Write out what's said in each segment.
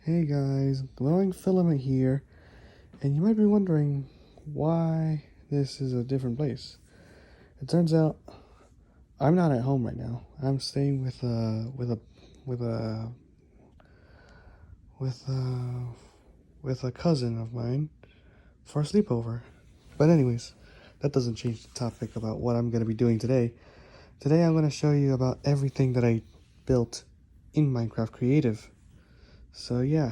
Hey guys, Glowing Filament here, and you might be wondering why this is a different place. It turns out I'm not at home right now. I'm staying with a with a with a cousin of mine for a sleepover. But anyways, that doesn't change the topic about what I'm going to be doing today. Today I'm going to show you about everything that I built in Minecraft Creative. So yeah.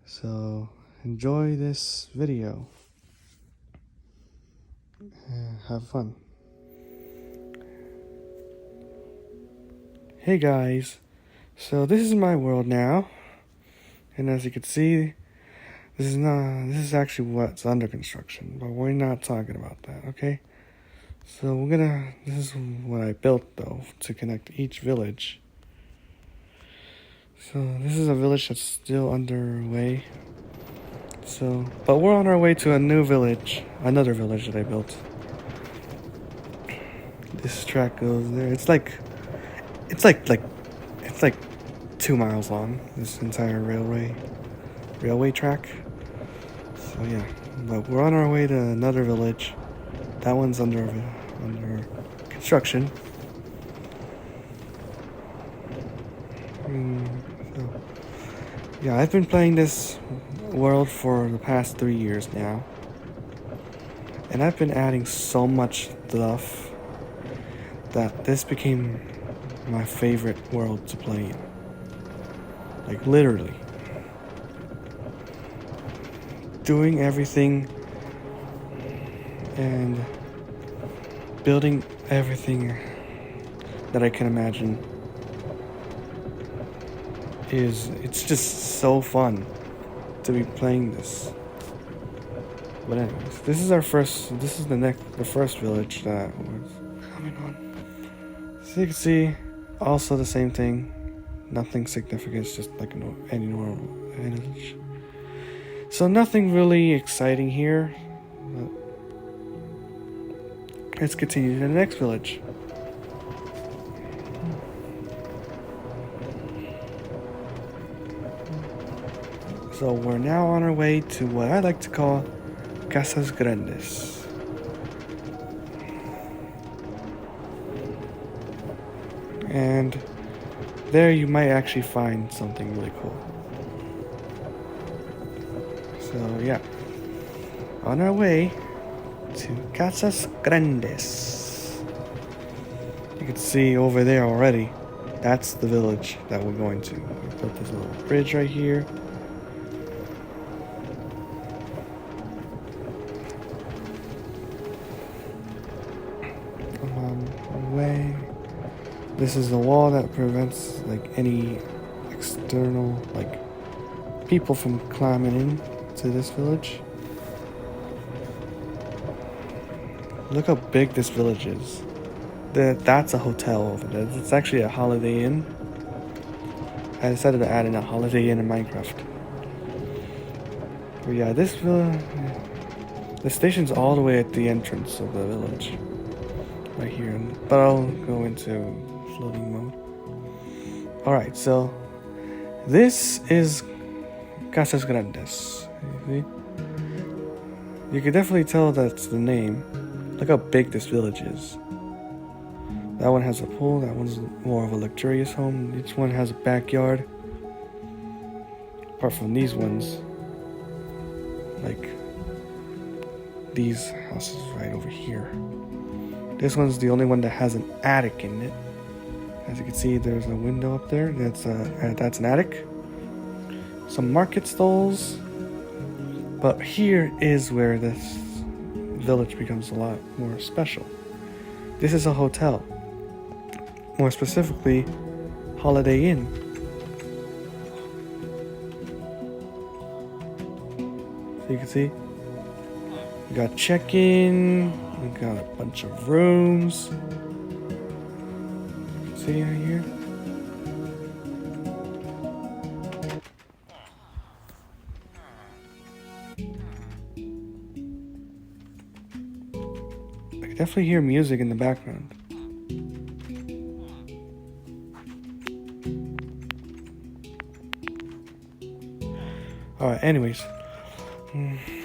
So enjoy this video. Have fun. Hey guys, so this is my world now, and as you can see, this is actually what's under construction, but we're not talking about that, okay? So this is what I built though, to connect each village. So this is a village that's still underway. But we're on our way to another village that I built. This track goes there. It's like 2 miles long, this entire railway track. So yeah, but we're on our way to another village. That one's under construction. So, yeah, I've been playing this world for the past 3 years now, and I've been adding so much stuff that this became my favorite world to play in. Like literally. Doing everything and building everything that I can imagine it's just so fun to be playing this. But anyways, this is the first village that was coming on. So you can see also the same thing. Nothing significant, it's just like any normal village. So nothing really exciting here. Let's continue to the next village. So we're now on our way to what I like to call Casa Grandes. And there you might actually find something really cool. So yeah, on our way to Casa Grandes. You can see over there already, that's the village that we're going to. We built this little bridge right here. On our way. This is the wall that prevents like any external people from climbing in to this village. Look how big this village is. That's a hotel over there. It's actually a Holiday Inn. I decided to add in a Holiday Inn in Minecraft. But yeah, the station's all the way at the entrance of the village. Right here. But I'll go into floating mode. Alright, so this is Casa Grandes. You see? You can definitely tell that's the name. Look how big this village is. That one has a pool, that one's more of a luxurious home. Each one has a backyard. Apart from these ones. Like these houses right over here. This one's the only one that has an attic in it. As you can see, there's a window up there. That's an attic. Some market stalls. But here is where this village becomes a lot more special. This is a hotel. More specifically, Holiday Inn. So you can see, we got check-in, we got a bunch of rooms. See right here? I can definitely hear music in the background. Alright, anyways.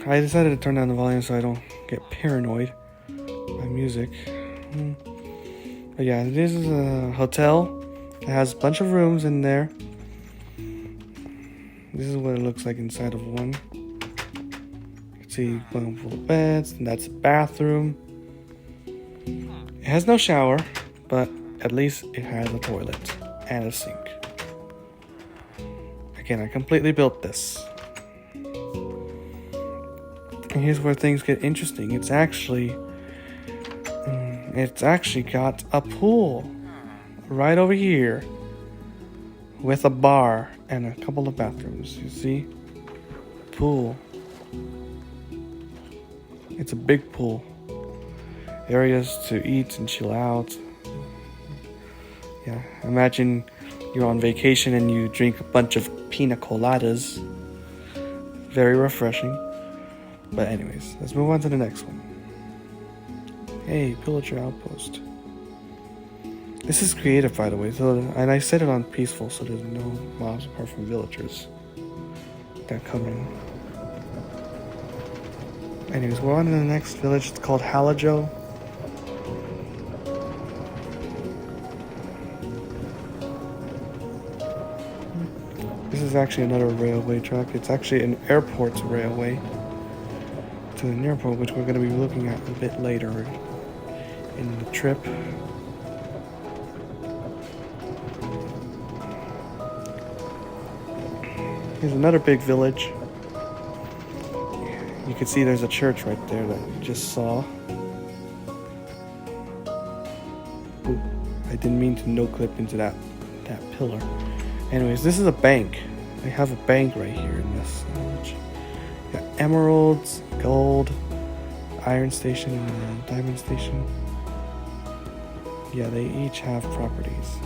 I decided to turn down the volume so I don't get paranoid by music. But yeah, this is a hotel. It has a bunch of rooms in there. This is what it looks like inside of one. You can see one full of beds, and that's a bathroom. It has no shower, but at least it has a toilet and a sink. Again, I completely built this. And here's where things get interesting. It's actually got a pool right over here with a bar and a couple of bathrooms. You see? Pool. It's a big pool. Areas to eat and chill out. Yeah, imagine you're on vacation and you drink a bunch of pina coladas. Very refreshing. But anyways, let's move on to the next one. Hey, pillager outpost. This is creative, by the way, and I set it on peaceful so there's no mobs apart from villagers that come in. Anyways, we're on to the next village. It's called Halajo. This is actually another railway track. It's actually an airport railway to an airport, which we're going to be looking at a bit later in the trip. Here's another big village. You can see there's a church right there that you just saw. Ooh, I didn't mean to no-clip into that pillar. Anyways, this is a bank. They have a bank right here in this village. Got emeralds, gold, iron station, and a diamond station. Yeah, they each have properties.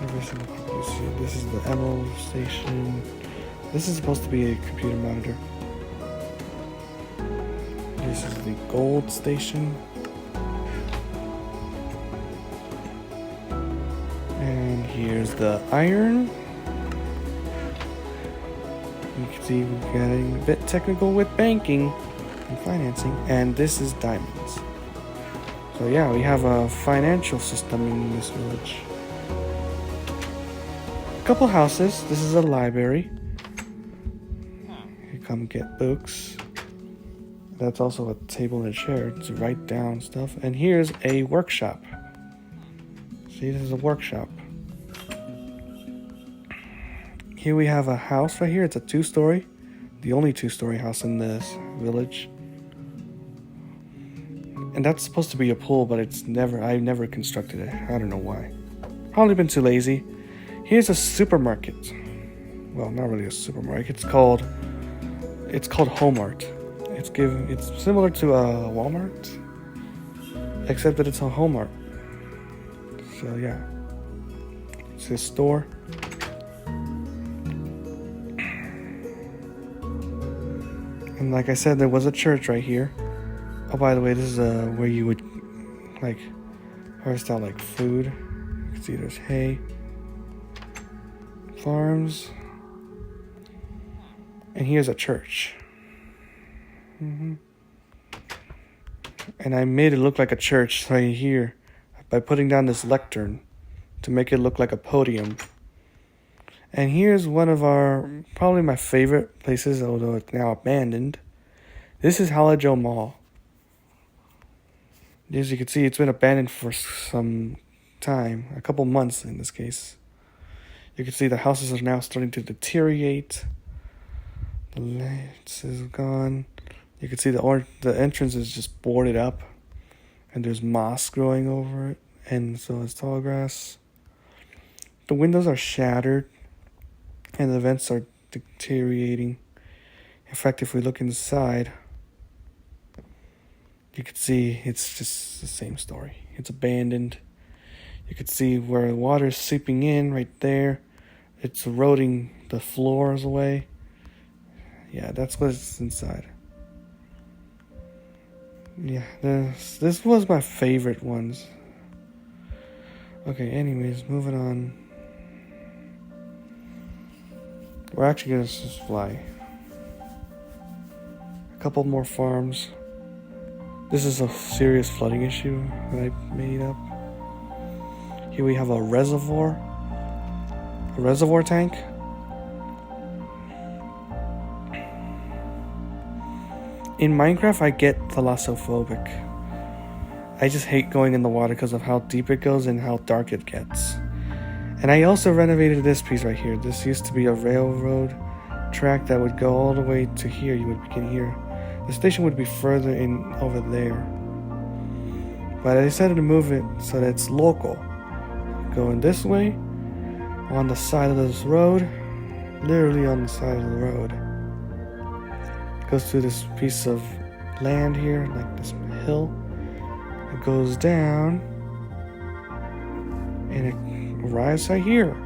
Every single property. See, this is the emerald station. This is supposed to be a computer monitor. This is the gold station. And here's the iron. You can see we're getting a bit technical with banking and financing. And this is diamonds. So yeah, we have a financial system in this village. A couple houses. This is a library. You come get books. That's also a table and a chair to write down stuff. And here's a workshop. See, this is a workshop. Here we have a house right here. It's a 2-story. The only 2-story house in this village. And that's supposed to be a pool, but I never constructed it. I don't know why. Probably been too lazy. Here's a supermarket. Well, not really a supermarket. It's called Homart. It's similar to a Walmart, except that it's a Homart. So yeah, it's his store. And like I said, there was a church right here. Oh, by the way, this is where you would harvest out food. You can see there's hay, farms, and here's a church. And I made it look like a church right here by putting down this lectern to make it look like a podium. And here's one of probably my favorite places, although it's now abandoned. This is Halajo Mall. As you can see, it's been abandoned for some time, a couple months in this case. You can see the houses are now starting to deteriorate. The lights is gone. You can see the entrance is just boarded up, and there's moss growing over it, and so is tall grass. The windows are shattered, and the vents are deteriorating. In fact, if we look inside, you can see it's just the same story. It's abandoned. You can see where the water is seeping in right there. It's eroding the floors away. Yeah, that's what's inside. Yeah, this was my favorite ones. Okay, anyways, moving on. We're actually gonna just fly. A couple more farms. This is a serious flooding issue that I made up. Here we have a reservoir tank. In Minecraft, I get thalassophobic. I just hate going in the water because of how deep it goes and how dark it gets. And I also renovated this piece right here. This used to be a railroad track that would go all the way to here. You would begin here. The station would be further in over there. But I decided to move it so that it's local. Going this way, on the side of this road, literally on the side of the road. It goes through this piece of land here, like this hill. It goes down, and it arrives right here.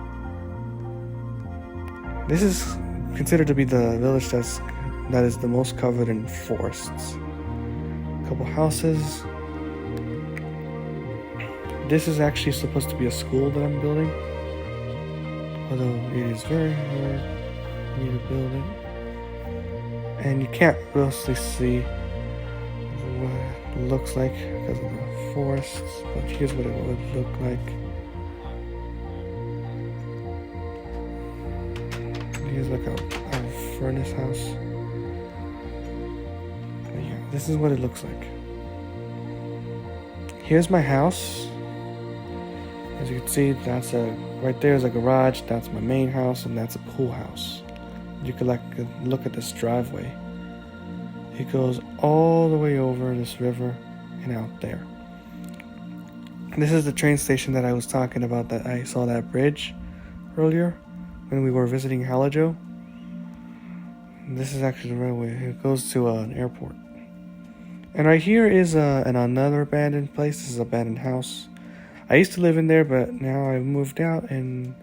This is considered to be the village that is the most covered in forests. A couple houses. This is actually supposed to be a school that I'm building, although it is very hard for me to build it. And you can't really see what it looks like because of the forests, but here's what it would look like. Here's like a furnace house. But yeah, this is what it looks like. Here's my house. As you can see, that's right there is a garage. That's my main house, and that's a pool house. You could look at this driveway. It goes all the way over this river and out there. This is the train station that I was talking about, that I saw that bridge earlier when we were visiting Halajo. This is actually the railway. It goes to an airport. And right here is another abandoned place. This is an abandoned house. I used to live in there, but now I've moved out, and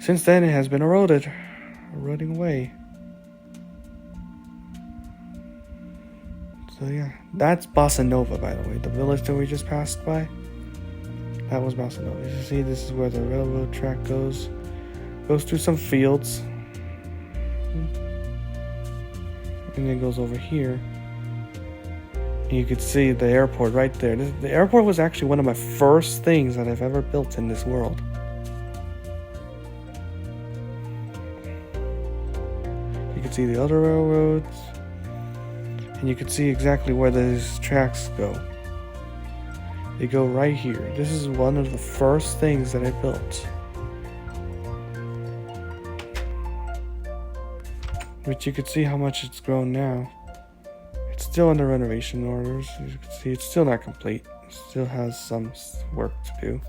since then it has been eroding away. So yeah, that's Bossa Nova, by the way. The village that we just passed by, that was Bossa Nova. As you see, this is where the railroad track goes through some fields, and then goes over here. You could see the airport right there. The airport was actually one of my first things that I've ever built in this world. You can see the other railroads, and you can see exactly where these tracks go. They go right here. This is one of the first things that I built. But you can see how much it's grown now. It's still under renovation orders. As you can see, it's still not complete. It still has some work to do.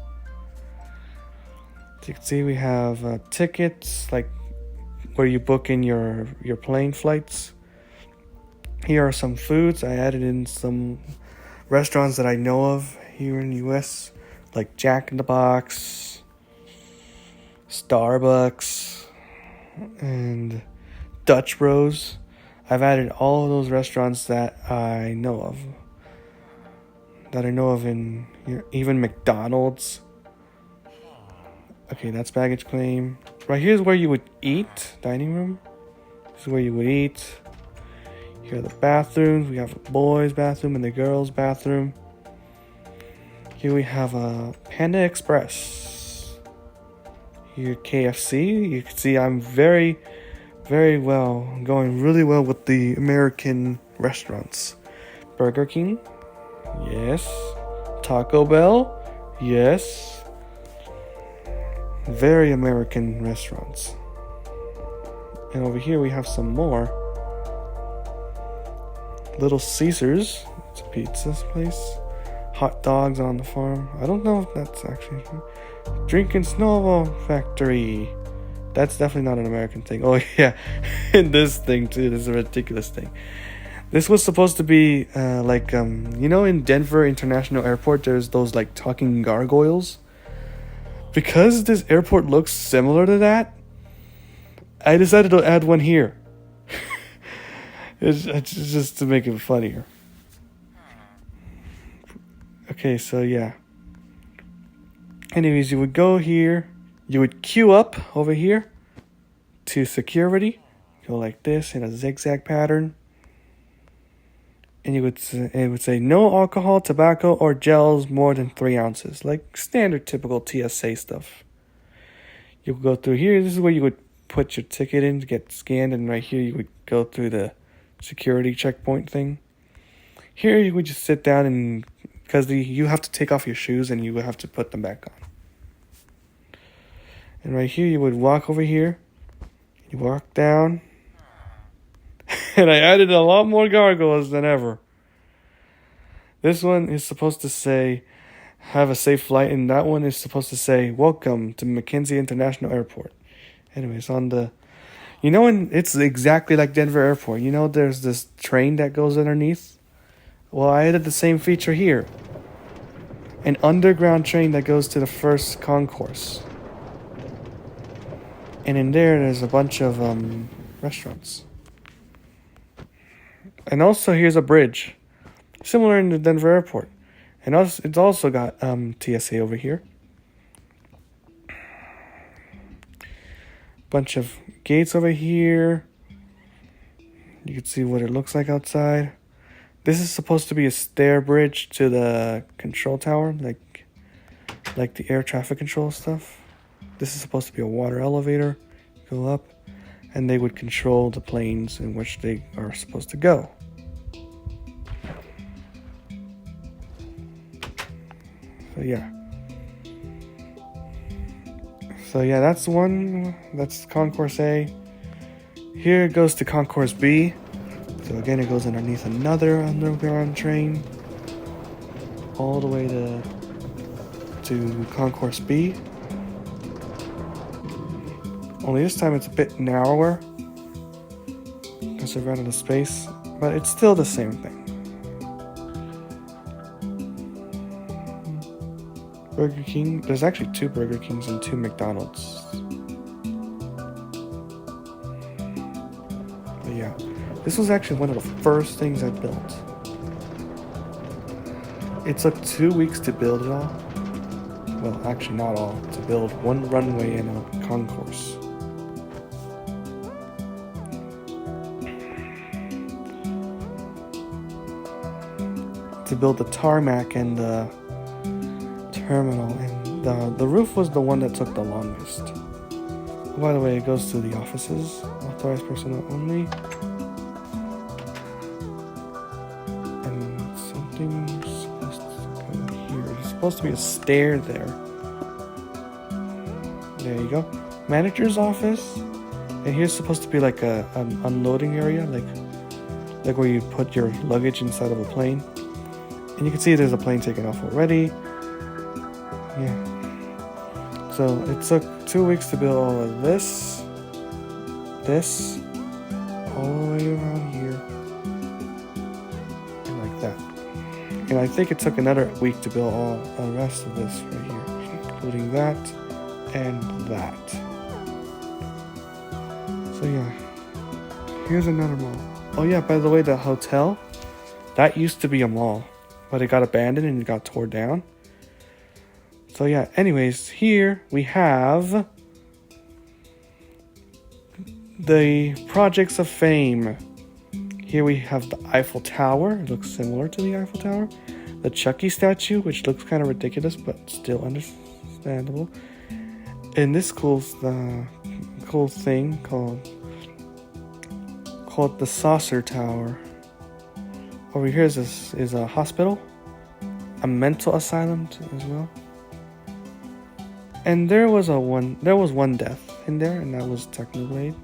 As you can see, we have tickets, like where you book in your plane flights. Here are some foods. I added in some restaurants that I know of here in the US, like Jack in the Box, Starbucks, and Dutch Bros. I've added all of those restaurants that I know of. In here, even McDonald's. Okay, that's baggage claim. Right here's where you would eat, dining room. This is where you would eat. Here are the bathrooms. We have a boys' bathroom and the girls' bathroom. Here we have a Panda Express. Here, KFC. You can see I'm going really well with the American restaurants. Burger King, yes. Taco Bell, yes. Very American restaurants. And over here we have some more. Little Caesars, it's a pizza place. Hot dogs on the farm. I don't know if that's actually Drinking Snowball Factory. That's definitely not an American thing. Oh yeah, and this thing too. This is a ridiculous thing. This was supposed to be in Denver International Airport, there's those like talking gargoyles. Because this airport looks similar to that, I decided to add one here. It's just to make it funnier. Okay, so yeah. Anyways, you would go here. You would queue up over here to security, go like this in a zigzag pattern. And it would say no alcohol, tobacco, or gels more than 3 ounces, like standard typical TSA stuff. You would go through here. This is where you would put your ticket in to get scanned, and right here you would go through the security checkpoint thing. Here you would just sit down, and because you have to take off your shoes and you would have to put them back on. And right here you would walk over here. You walk down. And I added a lot more gargoyles than ever. This one is supposed to say, have a safe flight. And that one is supposed to say, welcome to McKenzie International Airport. Anyways, on the... You know, when it's exactly like Denver Airport. You know, there's this train that goes underneath? Well, I added the same feature here. An underground train that goes to the first concourse. And in there's a bunch of restaurants. And also, here's a bridge, similar in the Denver airport. And also, it's also got TSA over here. Bunch of gates over here. You can see what it looks like outside. This is supposed to be a stair bridge to the control tower, like the air traffic control stuff. This is supposed to be a water elevator. Go up, and they would control the planes in which they are supposed to go. So yeah, that's one. That's Concourse A. Here it goes to Concourse B. So again, it goes underneath another underground train, all the way to Concourse B. Only this time it's a bit narrower because they've run out of space, but it's still the same thing. Burger King. There's actually 2 Burger Kings and 2 McDonald's. But yeah, this was actually one of the first things I built. It took 2 weeks to build it all. Well, actually not all. To build 1 runway and a concourse. To build the tarmac and the terminal, and the roof was the one that took the longest. By the way, it goes to the offices, authorized personnel only, and something's supposed to go here. There's supposed to be a stair there. There you go. Manager's office, and here's supposed to be like an unloading area, like where you put your luggage inside of a plane. And you can see there's a plane taking off already. Yeah. So it took 2 weeks to build all of this, all the way around here, and like that. And I think it took another week to build all the rest of this right here, including that and that. So yeah, here's another mall. Oh yeah, by the way, the hotel, that used to be a mall, but it got abandoned and it got torn down. So yeah, anyways, here we have the projects of fame. Here we have the Eiffel Tower. It looks similar to the Eiffel Tower. The Chucky statue, which looks kind of ridiculous, but still understandable. And this cool thing called the Saucer Tower. Over here is a hospital, a mental asylum as well. And there was one death in there, and that was Technoblade.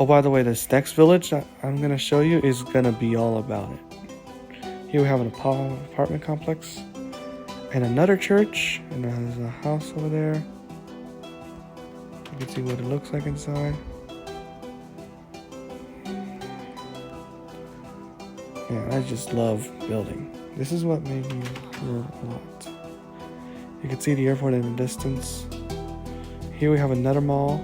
Oh, by the way, this next village that I'm gonna show you is gonna be all about it. Here we have an apartment complex and another church, and there's a house over there. You can see what it looks like inside. Yeah, I just love building. This is what made me build a lot. You can see the airport in the distance. Here we have another mall.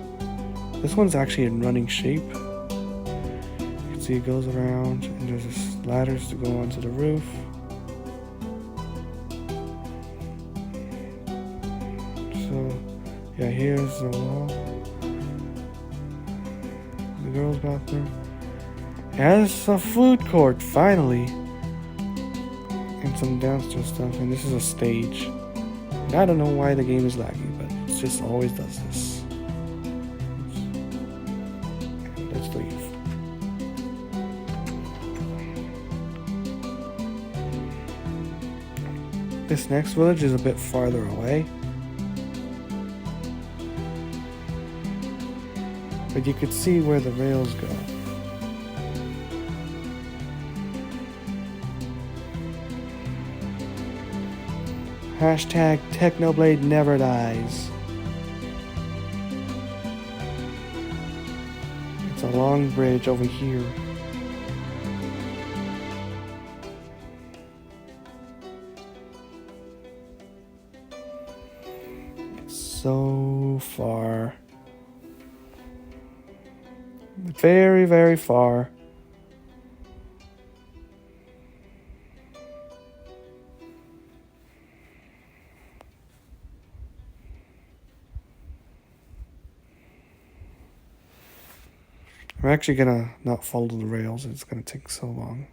This one's actually in running shape. You can see it goes around, and there's just ladders to go onto the roof. So Yeah, here's the wall. The girls' bathroom. It has a food court, finally. And some downstairs stuff. And this is a stage. And I don't know why the game is laggy, but it just always does this. Let's leave. This next village is a bit farther away. But you could see where the rails go. Hashtag Technoblade never dies. It's a long bridge over here. It's so far. Very, very far. I'm actually gonna not follow the rails. It's gonna take so long.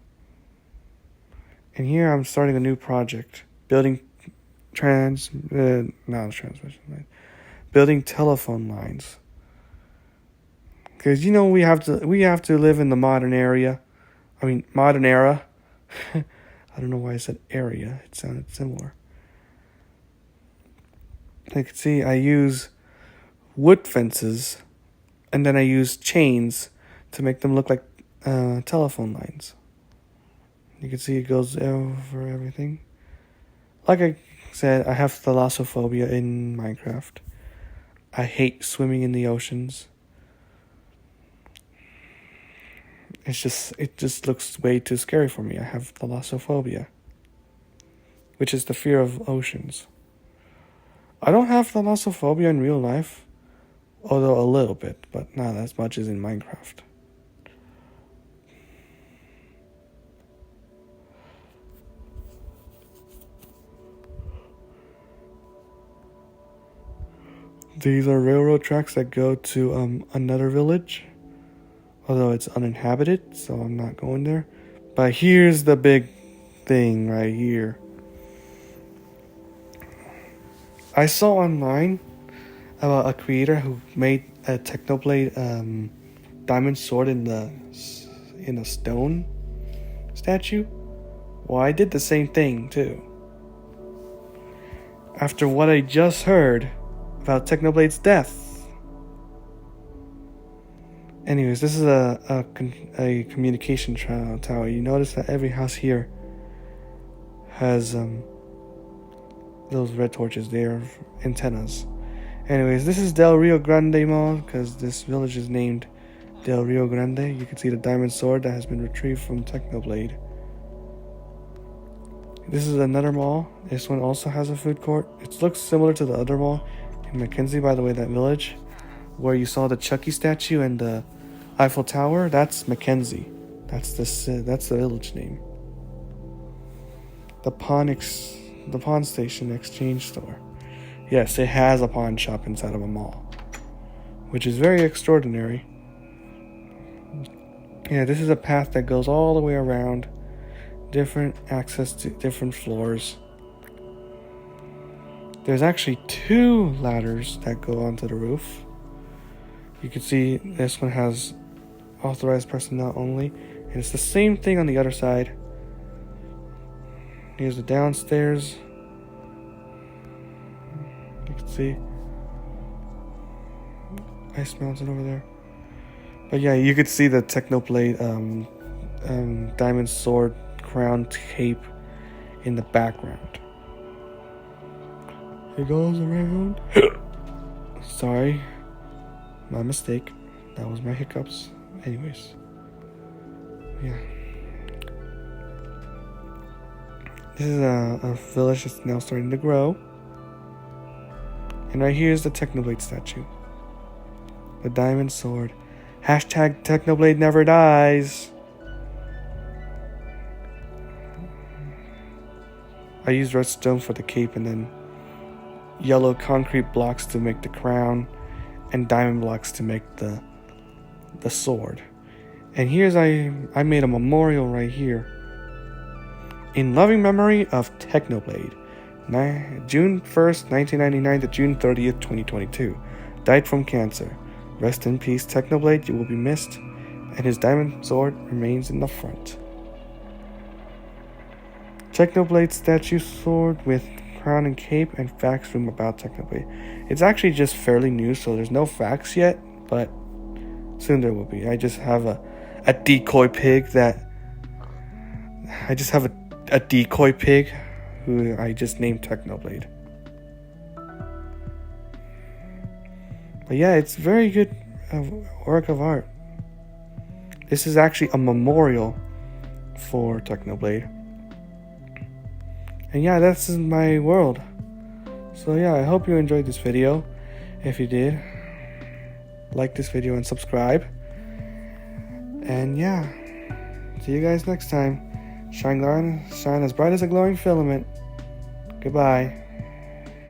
And here I'm starting a new project. Building building telephone lines. Because you know we have to live in the modern era. I don't know why I said area. It sounded similar. You can see I use wood fences, and then I use chains to make them look like telephone lines. You can see it goes over everything. Like I said, I have thalassophobia in Minecraft. I hate swimming in the oceans. It just looks way too scary for me. I have thalassophobia, which is the fear of oceans. I don't have thalassophobia in real life, although a little bit, but not as much as in Minecraft. These are railroad tracks that go to another village. Although it's uninhabited, so I'm not going there. But here's the big thing right here. I saw online about a creator who made a Technoblade diamond sword in a stone statue. Well, I did the same thing too. After what I just heard about Technoblade's death. Anyways, this is a communication tower. You notice that every house here has those red torches. They are antennas. Anyways, this is Del Rio Grande Mall because this village is named Del Rio Grande. You can see the diamond sword that has been retrieved from Technoblade. This is another mall. This one also has a food court. It looks similar to the other mall in Mackenzie, by the way, that village where you saw the Chucky statue and the Eiffel Tower. That's Mackenzie. That's the village name. The pawn station exchange store. Yes, it has a pawn shop inside of a mall, which is very extraordinary. Yeah, this is a path that goes all the way around. Different access to different floors. There's actually 2 ladders that go onto the roof. You can see this one has authorized personnel only, and it's the same thing on the other side. Here's the downstairs. You can see Ice Mountain over there. But yeah, you could see the Technoblade diamond sword crown cape in the background. It goes around. Sorry, my mistake. That was my hiccups. Anyways, yeah. This is a village that's now starting to grow. And right here is the Technoblade statue. The diamond sword. Hashtag Technoblade never dies. I used redstone for the cape and then yellow concrete blocks to make the crown, and diamond blocks to make the sword. And here's I made a memorial right here. In loving memory of Technoblade, June 1st, 1999 to June 30th, 2022. Died from cancer. Rest in peace, Technoblade, you will be missed. And his diamond sword remains in the front. Technoblade statue sword with crown and cape, and facts room about Technoblade. It's actually just fairly new, so there's no facts yet, but soon there will be. I just have a decoy pig a decoy pig who I just named Technoblade. But yeah, it's very good work of art. This is actually a memorial for Technoblade. And yeah, that's my world. So yeah, I hope you enjoyed this video. If you did, like this video and subscribe. And yeah, see you guys next time. Shine as bright as a glowing filament. Goodbye.